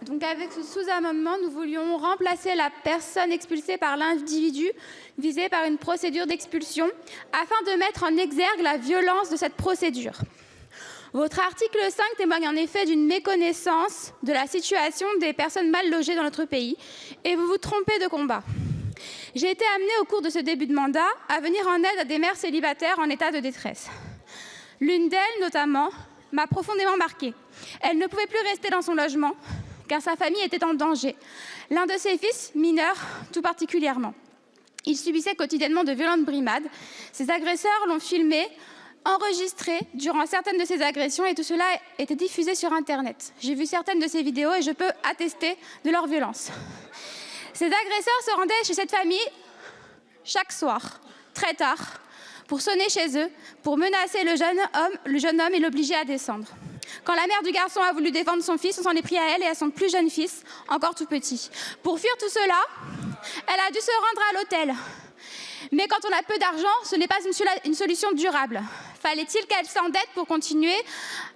Donc avec ce sous-amendement, nous voulions remplacer la personne expulsée par l'individu visé par une procédure d'expulsion afin de mettre en exergue la violence de cette procédure. Votre article 5 témoigne en effet d'une méconnaissance de la situation des personnes mal logées dans notre pays et vous vous trompez de combat. J'ai été amenée au cours de ce début de mandat à venir en aide à des mères célibataires en état de détresse. L'une d'elles, notamment, m'a profondément marquée. Elle ne pouvait plus rester dans son logement car sa famille était en danger. L'un de ses fils, mineur tout particulièrement. Il subissait quotidiennement de violentes brimades. Ses agresseurs l'ont filmé, enregistré durant certaines de ses agressions et tout cela était diffusé sur Internet. J'ai vu certaines de ces vidéos et je peux attester de leur violence. Ces agresseurs se rendaient chez cette famille chaque soir, très tard, pour sonner chez eux, pour menacer le jeune homme et l'obliger à descendre. Quand la mère du garçon a voulu défendre son fils, on s'en est pris à elle et à son plus jeune fils, encore tout petit. Pour fuir tout cela, elle a dû se rendre à l'hôtel. Mais quand on a peu d'argent, ce n'est pas une solution durable. Fallait-il qu'elle s'endette pour continuer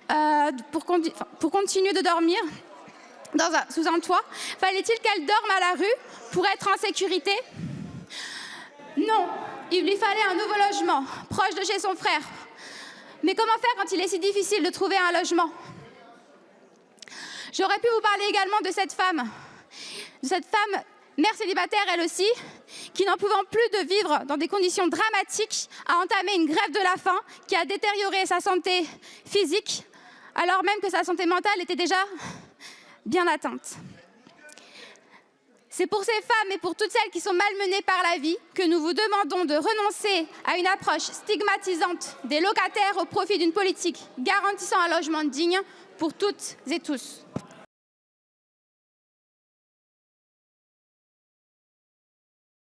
de dormir sous un toit? Fallait-il qu'elle dorme à la rue pour être en sécurité? Non, il lui fallait un nouveau logement, proche de chez son frère. Mais comment faire quand il est si difficile de trouver un logement? J'aurais pu vous parler également de cette femme, mère célibataire elle aussi, qui n'en pouvant plus de vivre dans des conditions dramatiques, a entamé une grève de la faim qui a détérioré sa santé physique, alors même que sa santé mentale était déjà bien atteinte. C'est pour ces femmes et pour toutes celles qui sont malmenées par la vie que nous vous demandons de renoncer à une approche stigmatisante des locataires au profit d'une politique garantissant un logement digne pour toutes et tous.